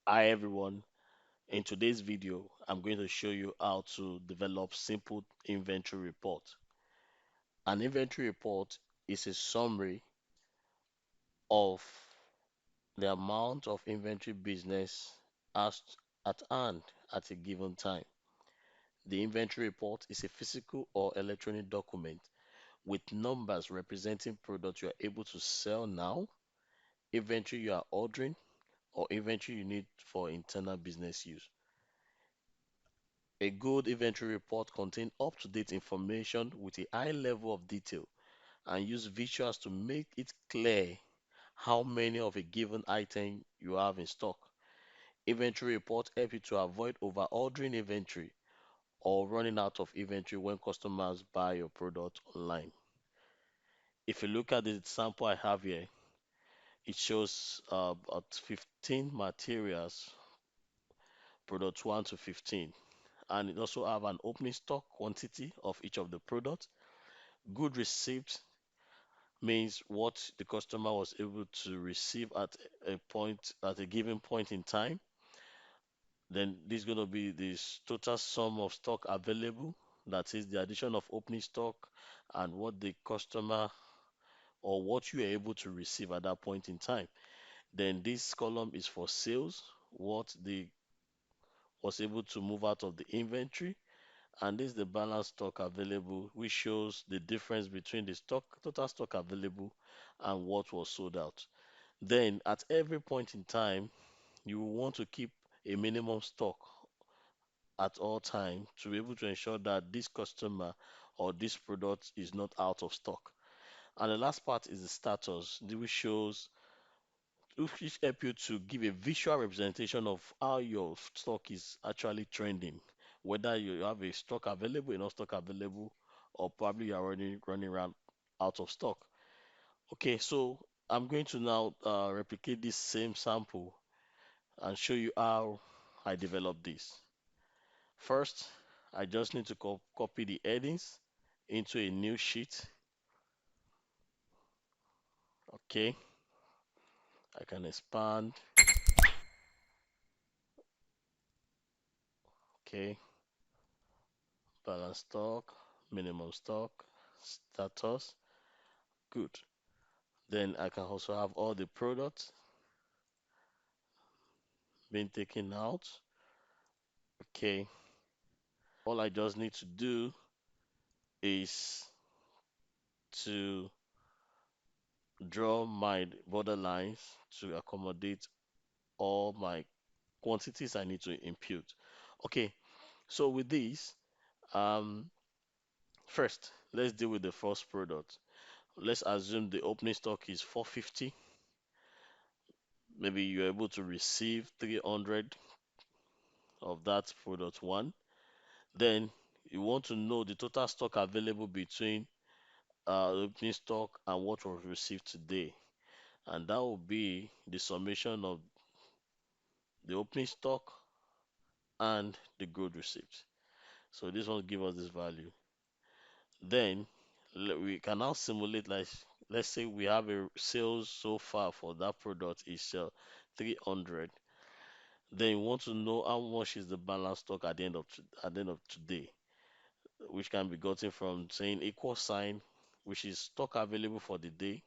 Hi everyone. In today's video, I'm going to show you how to develop simple inventory report. An inventory report is a summary of the amount of inventory business has at hand at a given time. The inventory report is a physical or electronic document with numbers representing products you are able to sell now, inventory you are ordering, or inventory you need for internal business use. A good inventory report contains up-to-date information with a high level of detail and use visuals to make it clear how many of a given item you have in stock. Inventory reports help you to avoid over-ordering inventory or running out of inventory when customers buy your product online. If you look at the sample I have here, it shows about 15 materials, products 1 to 15, and it also have an opening stock quantity of each of the products. Good receipt means what the customer was able to receive at a given point in time. Then this is going to be this total sum of stock available. That is the addition of opening stock and what the customer or what you are able to receive at that point in time. Then this column is for sales, what the was able to move out of the inventory. And this is the balance stock available, which shows the difference between the total stock available and what was sold out. Then at every point in time, you will want to keep a minimum stock at all time to be able to ensure that this customer or this product is not out of stock. And the last part is the status, which shows which help you to give a visual representation of how your stock is actually trending, whether you have a stock available, enough stock available, or probably you are running around out of stock. Okay, so I'm going to now replicate this same sample and show you how I developed this. First, I just need to copy the headings into a new sheet. Okay, I can expand. Okay, balance stock, minimum stock, status. Good. Then I can also have all the products being taken out. Okay, all I just need to do is to draw my border lines to accommodate all my quantities I need to impute. Okay, so with this, um, first, let's deal with the first product. Let's assume the opening stock is 450. Maybe you're able to receive 300 of that product one. Then you want to know the total stock available between opening stock and what was received today. And that will be the summation of the opening stock and the good receipt. So this one give us this value. Then we can now simulate, like, let's say we have a sales so far for that product is 300. Then you want to know how much is the balance stock at the end of at the end of today, which can be gotten from saying equal sign, which is stock available for the day,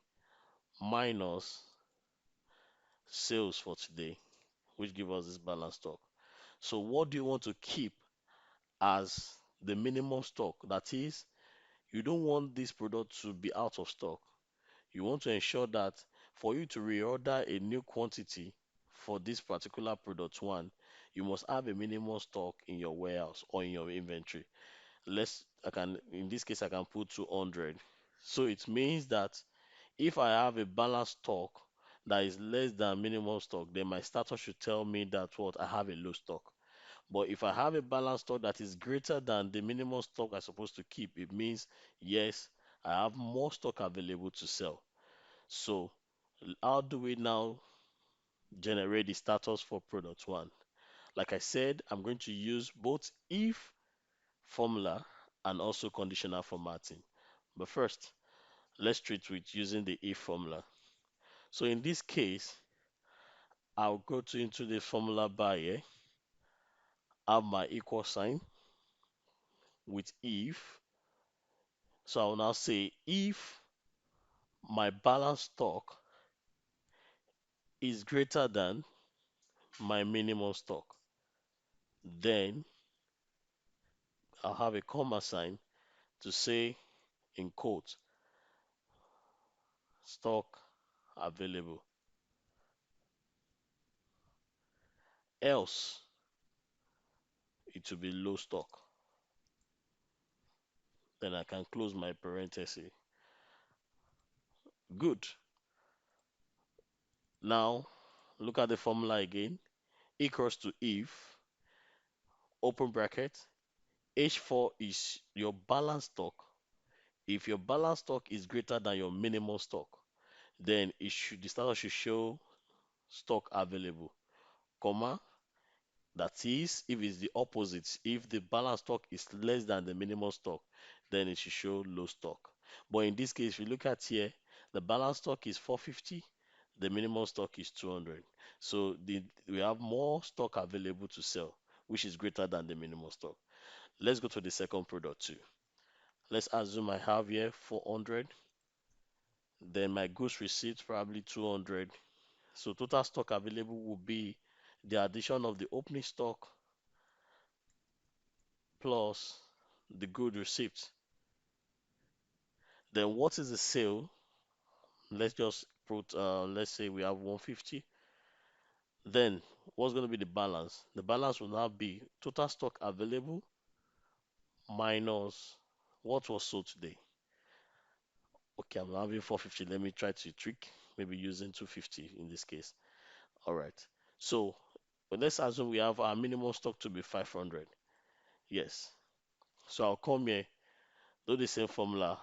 minus sales for today, which give us this balance stock. So what do you want to keep as the minimum stock? That is, you don't want this product to be out of stock. You want to ensure that for you to reorder a new quantity for this particular product one, you must have a minimum stock in your warehouse or in your inventory. I can, in this case, I can put 200. So it means that if I have a balanced stock that is less than minimum stock, then my status should tell me that what I have a low stock. But if I have a balanced stock that is greater than the minimum stock I'm supposed to keep, it means yes, I have more stock available to sell. So how do we now generate the status for product one? Like I said, I'm going to use both if formula and also conditional formatting. But first, let's treat with using the if formula. So in this case, I'll go to into the formula bar here, have my equal sign with if. So I'll now say if my balance stock is greater than my minimum stock, then I'll have a comma sign to say in quotes stock available. Else it will be low stock. Then I can close my parenthesis. Good. Now look at the formula again. Equals to if, open bracket, H4 is your balance stock. If your balance stock is greater than your minimum stock, then the status should show stock available, comma, that is, if it's the opposite, if the balance stock is less than the minimum stock, then it should show low stock. But in this case, if you look at here, the balance stock is 450, the minimum stock is 200. So we have more stock available to sell, which is greater than the minimum stock. Let's go to the second product too. Let's assume I have here 400, then my goods receipts probably 200. So total stock available will be the addition of the opening stock plus the good receipt. Then what is the sale? Let's just put, let's say we have 150. Then what's going to be the balance? The balance will now be total stock available minus what was sold today. Okay, I'm having 450. Let me try to trick, maybe using 250 in this case. All right. So, but let's assume we have our minimum stock to be 500. Yes. So I'll come here, do the same formula.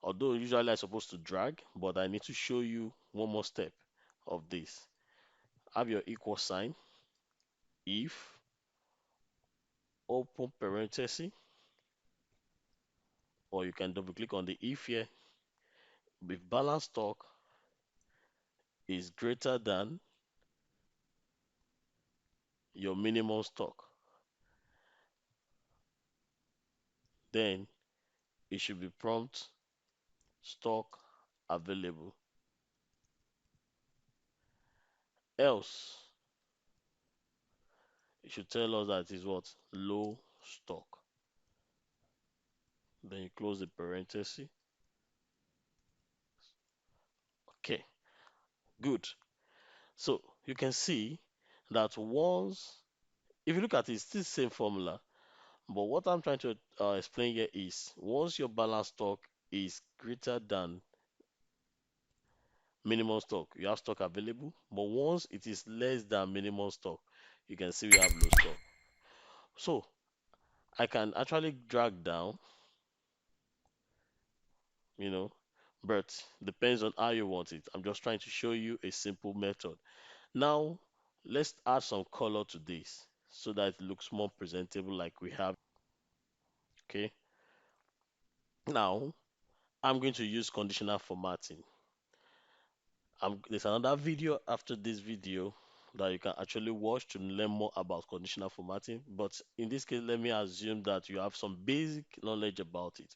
Although usually I'm supposed to drag, but I need to show you one more step of this. Have your equal sign, if, open parenthesis, or you can double click on the if here. If balance stock is greater than your minimum stock, then it should be prompt stock available. Else, it should tell us that it is what? Low stock. Then you close the parenthesis. Okay, good. So you can see that once, if you look at it, it's still the same formula. But what I'm trying to explain here is once your balance stock is greater than minimum stock, you have stock available. But once it is less than minimum stock, you can see we have low stock. So I can actually drag down, you know, but depends on how you want it. I'm just trying to show you a simple method. Now let's add some color to this so that it looks more presentable like we have. Okay. Now I'm going to use conditional formatting. There's another video after this video that you can actually watch to learn more about conditional formatting. But in this case, let me assume that you have some basic knowledge about it.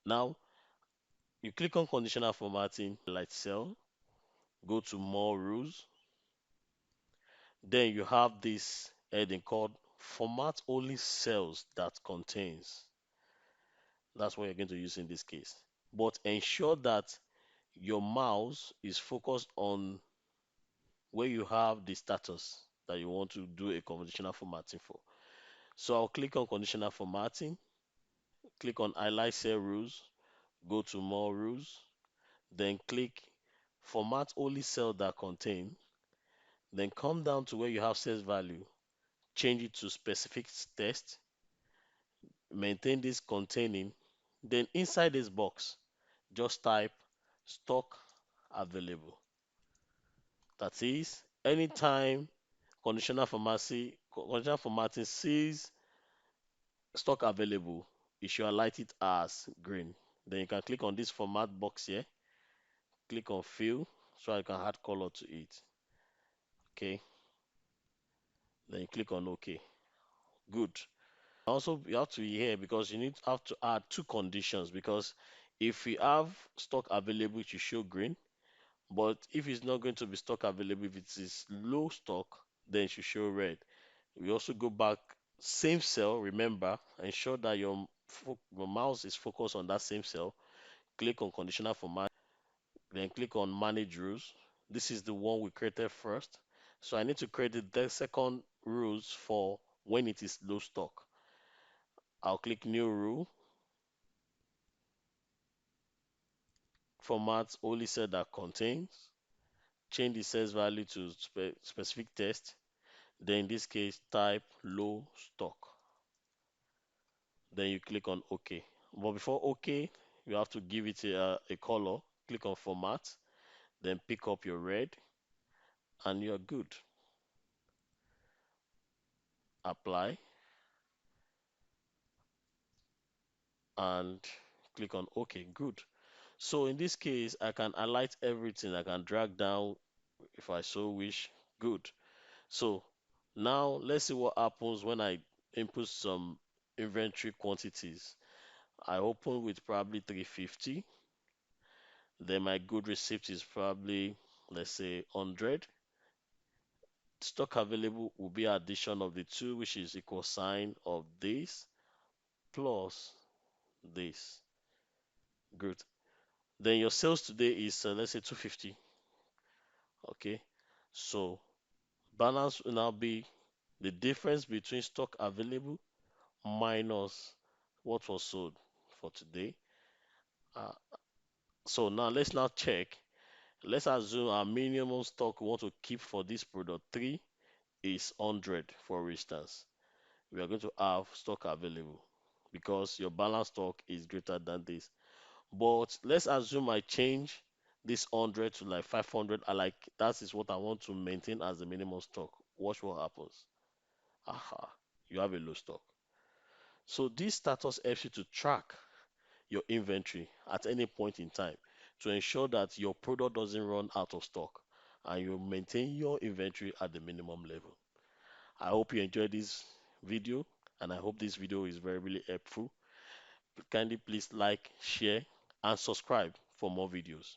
Now, you click on conditional formatting, light cell, go to more rules. Then you have this heading called format only cells that contains. That's what you're going to use in this case. But ensure that your mouse is focused on where you have the status that you want to do a conditional formatting for. So I'll click on conditional formatting, click on highlight cell rules, go to more rules, then click format only cell that contain, then come down to where you have cells value, change it to specific text, maintain this containing, then inside this box, just type stock available. That is, anytime conditional formatting sees stock available, it should highlight it as green. Then you can click on this format box here, click on fill so I can add color to it. Okay, then you click on OK. Good. Also, you have to be here because you have to add two conditions because if we have stock available, it should show green. But if it's not going to be stock available, if it is low stock, then it should show red. We also go back, same cell, remember, ensure that your mouse is focused on that same cell. Click on conditional format, then click on manage rules. This is the one we created first. So I need to create the second rules for when it is low stock. I'll click new rule, format only cell that contains, change the cells value to specific text, then in this case type low stock. Then you click on OK. But before OK, you have to give it a color. Click on format, then pick up your red, and you're good. Apply, and click on OK. Good. So in this case, I can highlight everything. I can drag down if I so wish. Good. So now let's see what happens when I input some inventory quantities. I open with probably 350. Then my good receipt is probably, let's say, 100. Stock available will be addition of the two, which is equal sign of this plus this. Good. Then your sales today is, let's say, 250. Okay. So balance will now be the difference between stock available minus what was sold for today. Uh, so now let's now check. Let's assume our minimum stock we want to keep for this product 3 is 100, for instance. We are going to have stock available because your balance stock is greater than this. But let's assume I change this 100 to like 500. I like that is what I want to maintain as the minimum stock. Watch what happens. Aha, you have a low stock. So this status helps you to track your inventory at any point in time to ensure that your product doesn't run out of stock and you maintain your inventory at the minimum level. I hope you enjoyed this video and I hope this video is very really helpful. Kindly please like, share and subscribe for more videos.